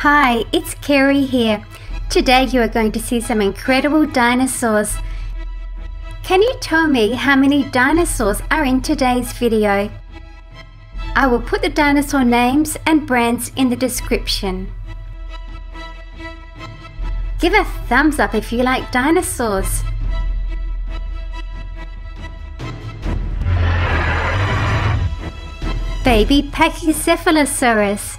Hi, it's Kerry here. Today you are going to see some incredible dinosaurs. Can you tell me how many dinosaurs are in today's video? I will put the dinosaur names and brands in the description. Give a thumbs up if you like dinosaurs. Baby Pachycephalosaurus.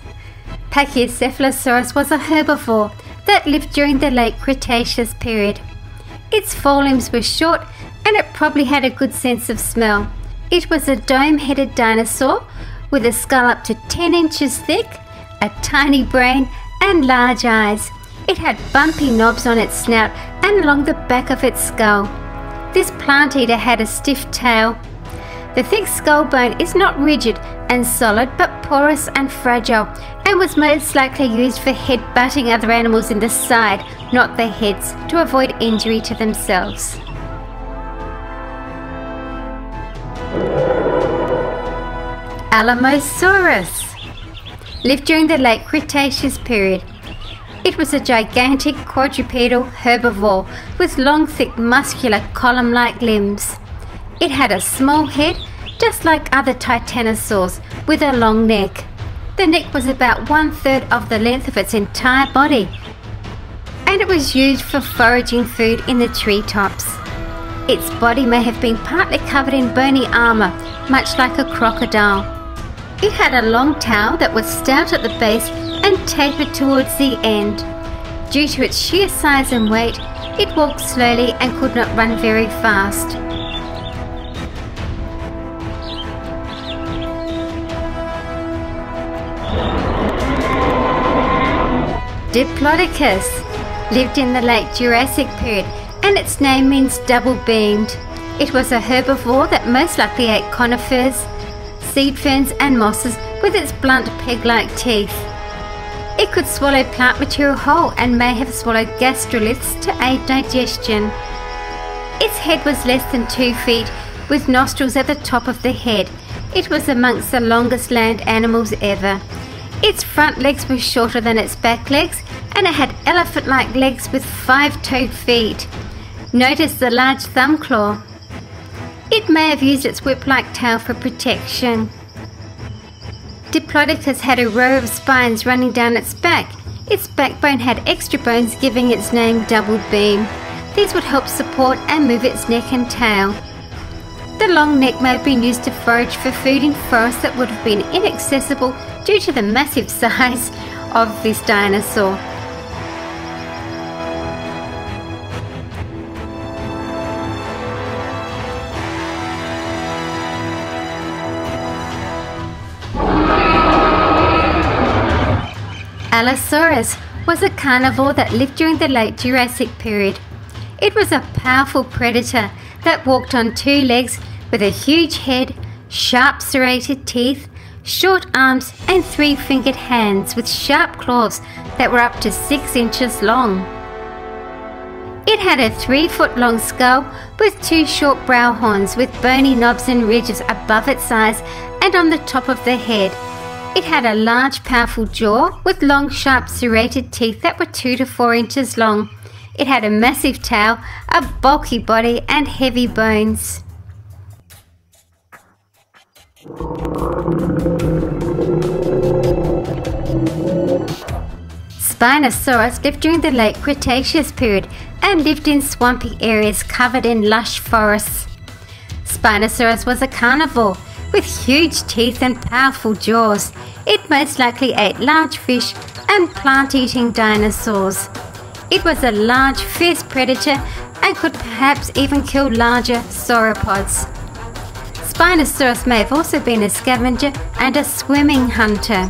Pachycephalosaurus was a herbivore that lived during the late Cretaceous period. Its forelimbs were short and it probably had a good sense of smell. It was a dome-headed dinosaur with a skull up to 10 inches thick, a tiny brain and large eyes. It had bumpy knobs on its snout and along the back of its skull. This plant eater had a stiff tail. The thick skull bone is not rigid and solid but porous and fragile, and was most likely used for head-butting other animals in the side, not their heads, to avoid injury to themselves. Alamosaurus lived during the late Cretaceous period. It was a gigantic quadrupedal herbivore with long, thick, muscular, column-like limbs. It had a small head, just like other titanosaurs, with a long neck. The neck was about 1/3 of the length of its entire body, and it was used for foraging food in the treetops. Its body may have been partly covered in bony armour, much like a crocodile. It had a long tail that was stout at the base and tapered towards the end. Due to its sheer size and weight, it walked slowly and could not run very fast. Diplodocus lived in the late Jurassic period, and its name means double-beamed. It was a herbivore that most likely ate conifers, seed ferns and mosses with its blunt peg-like teeth. It could swallow plant material whole and may have swallowed gastroliths to aid digestion. Its head was less than 2 feet, with nostrils at the top of the head. It was amongst the longest land animals ever. Its front legs were shorter than its back legs, and it had elephant-like legs with 5-toed feet. Notice the large thumb claw. It may have used its whip-like tail for protection. Diplodocus had a row of spines running down its back. Its backbone had extra bones, giving its name double beam. These would help support and move its neck and tail. The long neck may have been used to forage for food in forests that would have been inaccessible due to the massive size of this dinosaur. Allosaurus was a carnivore that lived during the late Jurassic period. It was a powerful predator that walked on 2 legs with a huge head, sharp serrated teeth, short arms and 3-fingered hands with sharp claws that were up to 6 inches long. It had a 3-foot-long skull with 2 short brow horns with bony knobs and ridges above its eyes and on the top of the head. It had a large, powerful jaw with long, sharp, serrated teeth that were 2 to 4 inches long. It had a massive tail, a bulky body and heavy bones. Spinosaurus lived during the late Cretaceous period and lived in swampy areas covered in lush forests. Spinosaurus was a carnivore with huge teeth and powerful jaws. It most likely ate large fish and plant-eating dinosaurs. It was a large, fierce predator and could perhaps even kill larger sauropods. Spinosaurus may have also been a scavenger and a swimming hunter.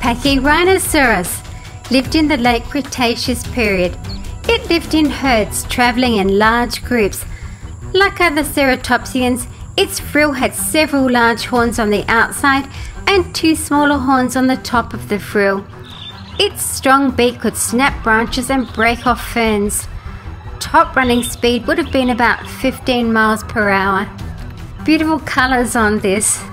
Packy Rhinoceros lived in the late Cretaceous period. It lived in herds, travelling in large groups. Like other ceratopsians, its frill had several large horns on the outside and 2 smaller horns on the top of the frill. Its strong beak could snap branches and break off ferns. Top running speed would have been about 15 miles per hour. Beautiful colours on this.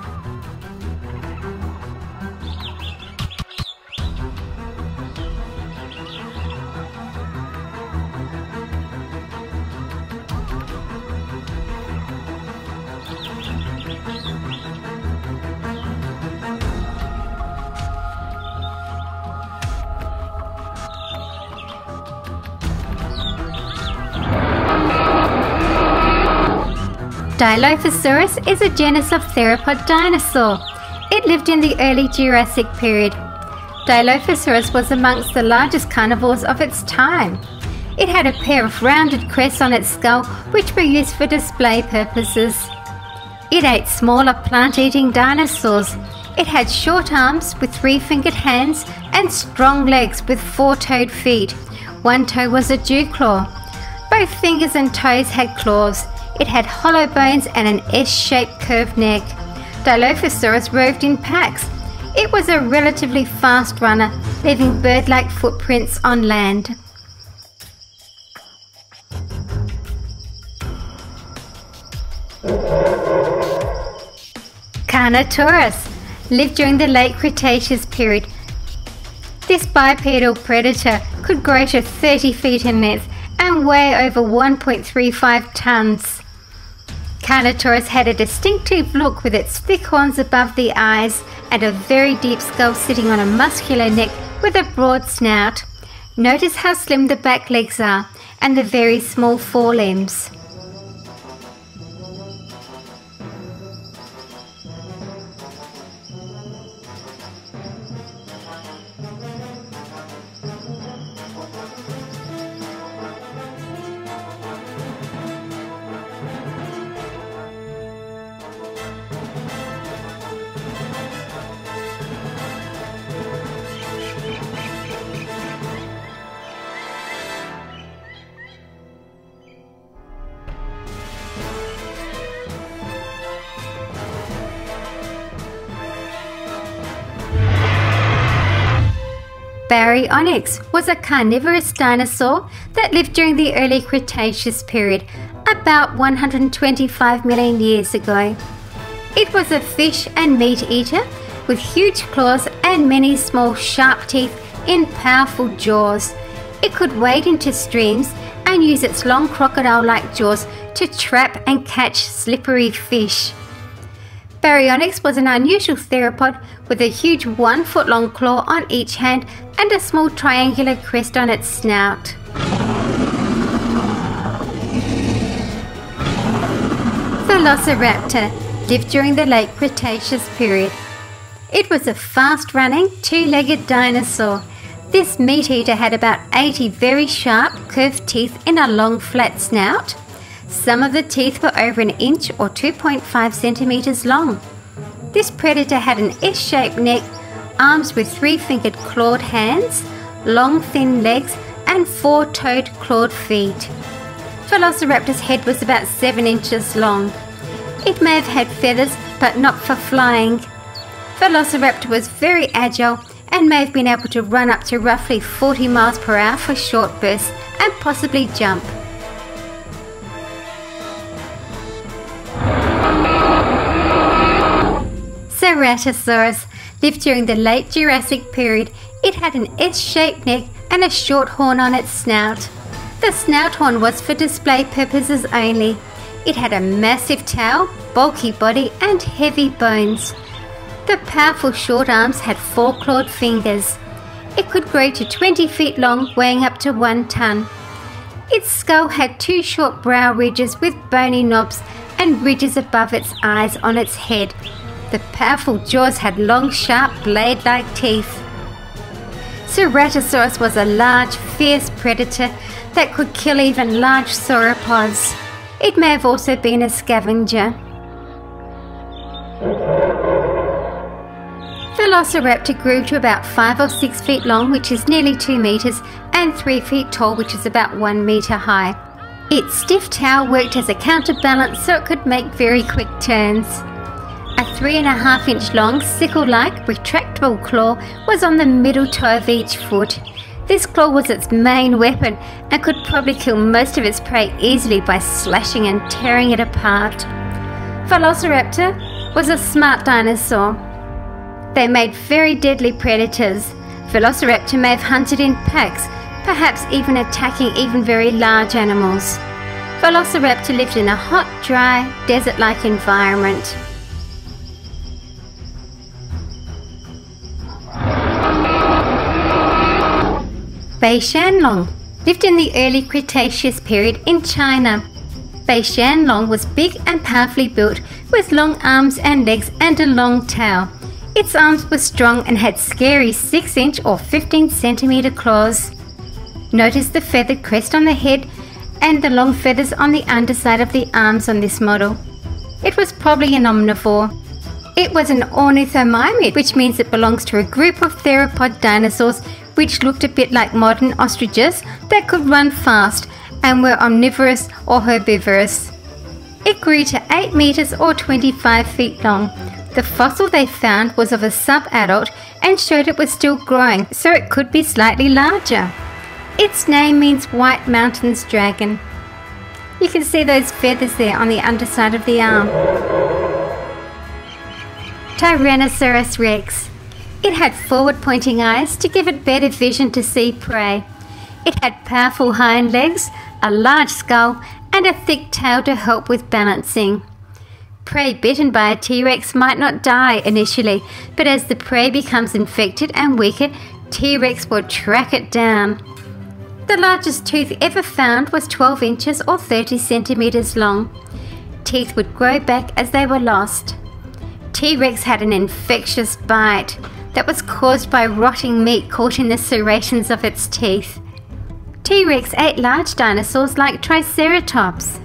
Dilophosaurus is a genus of theropod dinosaur. It lived in the early Jurassic period. Dilophosaurus was amongst the largest carnivores of its time. It had a pair of rounded crests on its skull which were used for display purposes. It ate smaller plant-eating dinosaurs. It had short arms with 3-fingered hands and strong legs with 4-toed feet. One toe was a dew claw. Both fingers and toes had claws. It had hollow bones and an S-shaped curved neck. Dilophosaurus roved in packs. It was a relatively fast runner, leaving bird-like footprints on land. Carnotaurus lived during the late Cretaceous period. This bipedal predator could grow to 30 feet in length and weigh over 1.35 tons. Carnotaurus had a distinctive look with its thick horns above the eyes and a very deep skull sitting on a muscular neck with a broad snout. Notice how slim the back legs are and the very small forelimbs. Baryonyx was a carnivorous dinosaur that lived during the early Cretaceous period, about 125 million years ago. It was a fish and meat eater with huge claws and many small sharp teeth in powerful jaws. It could wade into streams and use its long crocodile-like jaws to trap and catch slippery fish. Baryonyx was an unusual theropod with a huge 1-foot-long claw on each hand and a small triangular crest on its snout. Velociraptor lived during the late Cretaceous period. It was a fast-running, 2-legged dinosaur. This meat-eater had about 80 very sharp, curved teeth in a long, flat snout. Some of the teeth were over 1 inch or 2.5 centimeters long. This predator had an S-shaped neck, arms with 3-fingered clawed hands, long thin legs and 4-toed clawed feet. Velociraptor's head was about 7 inches long. It may have had feathers but not for flying. Velociraptor was very agile and may have been able to run up to roughly 40 miles per hour for short bursts and possibly jump. Ceratosaurus lived during the late Jurassic period. It had an S-shaped neck and a short horn on its snout. The snout horn was for display purposes only. It had a massive tail, bulky body and heavy bones. The powerful short arms had 4 clawed fingers. It could grow to 20 feet long, weighing up to 1 ton. Its skull had 2 short brow ridges with bony knobs and ridges above its eyes on its head. The powerful jaws had long, sharp, blade-like teeth. Ceratosaurus was a large, fierce predator that could kill even large sauropods. It may have also been a scavenger. Velociraptor grew to about 5 or 6 feet long, which is nearly 2 meters, and 3 feet tall, which is about 1 meter high. Its stiff tail worked as a counterbalance so it could make very quick turns. A 3.5-inch long, sickle-like, retractable claw was on the middle toe of each foot. This claw was its main weapon and could probably kill most of its prey easily by slashing and tearing it apart. Velociraptor was a smart dinosaur. They made very deadly predators. Velociraptor may have hunted in packs, perhaps even attacking even very large animals. Velociraptor lived in a hot, dry, desert-like environment. Beishanlong lived in the early Cretaceous period in China. Beishanlong was big and powerfully built with long arms and legs and a long tail. Its arms were strong and had scary 6-inch or 15-centimeter claws. Notice the feathered crest on the head and the long feathers on the underside of the arms on this model. It was probably an omnivore. It was an ornithomimid, which means it belongs to a group of theropod dinosaurs which looked a bit like modern ostriches that could run fast and were omnivorous or herbivorous. It grew to 8 meters or 25 feet long. The fossil they found was of a sub-adult and showed it was still growing, so it could be slightly larger. Its name means White Mountain's Dragon. You can see those feathers there on the underside of the arm. Tyrannosaurus Rex. It had forward-pointing eyes to give it better vision to see prey. It had powerful hind legs, a large skull, and a thick tail to help with balancing. Prey bitten by a T-Rex might not die initially, but as the prey becomes infected and weaker, T-Rex will track it down. The largest tooth ever found was 12 inches or 30 centimeters long. Teeth would grow back as they were lost. T-Rex had an infectious bite that was caused by rotting meat caught in the serrations of its teeth. T-Rex ate large dinosaurs like Triceratops.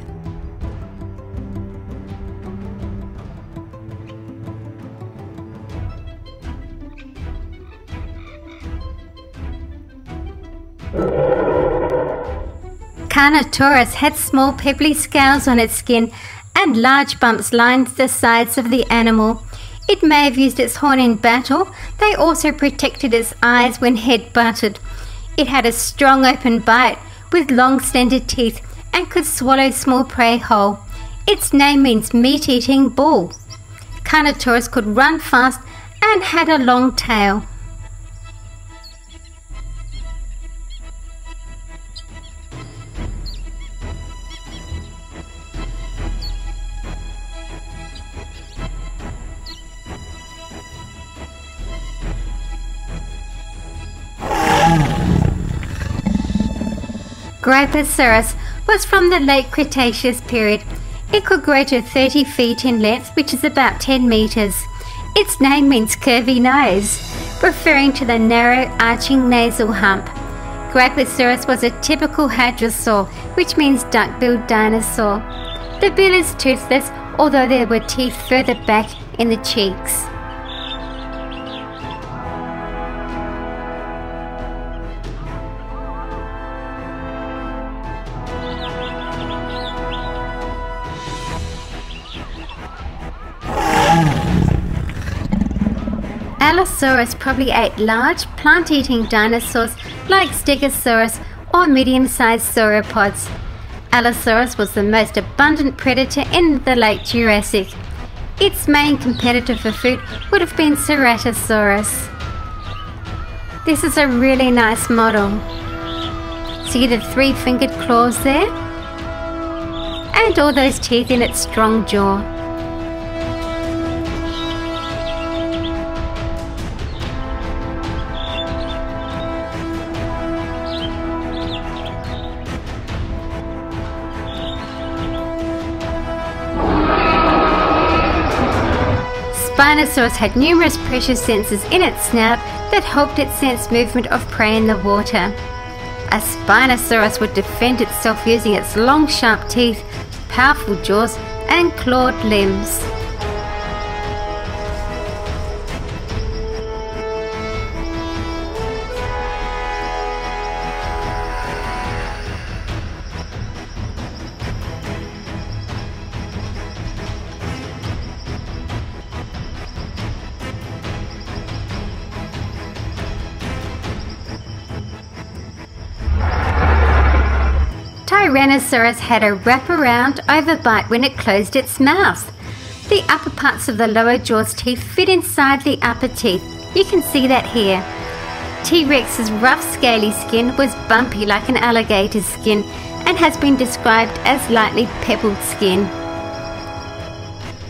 Carnotaurus had small pebbly scales on its skin and large bumps lined the sides of the animal. It may have used its horn in battle. They also protected its eyes when head-butted. It had a strong open bite with long slender teeth and could swallow small prey whole. Its name means meat-eating bull. Carnotaurus could run fast and had a long tail. Gryposaurus was from the late Cretaceous period. It could grow to 30 feet in length, which is about 10 meters. Its name means curvy nose, referring to the narrow arching nasal hump. Gryposaurus was a typical hadrosaur, which means duck-billed dinosaur. The bill is toothless, although there were teeth further back in the cheeks. Allosaurus probably ate large, plant-eating dinosaurs like Stegosaurus or medium-sized sauropods. Allosaurus was the most abundant predator in the late Jurassic. Its main competitor for food would have been Ceratosaurus. This is a really nice model. See the 3-fingered claws there? And all those teeth in its strong jaw. Spinosaurus had numerous pressure sensors in its snout that helped it sense movement of prey in the water. A Spinosaurus would defend itself using its long sharp teeth, powerful jaws and clawed limbs. Tyrannosaurus had a wraparound overbite when it closed its mouth. The upper parts of the lower jaw's teeth fit inside the upper teeth. You can see that here. T-Rex's rough scaly skin was bumpy like an alligator's skin and has been described as lightly pebbled skin.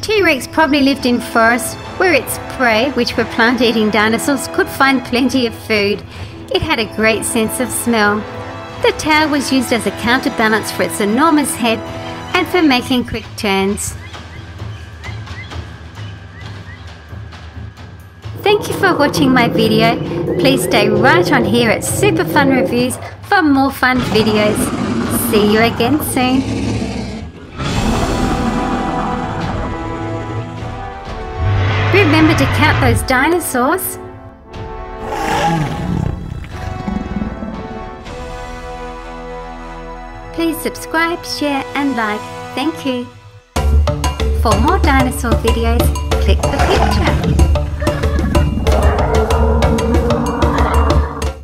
T-Rex probably lived in forests where its prey, which were plant-eating dinosaurs, could find plenty of food. It had a great sense of smell. The tail was used as a counterbalance for its enormous head and for making quick turns. Thank you for watching my video. Please stay right on here at Super Fun Reviews for more fun videos. See you again soon. Remember to count those dinosaurs. Please subscribe, share and like. Thank you. For more dinosaur videos, click the picture.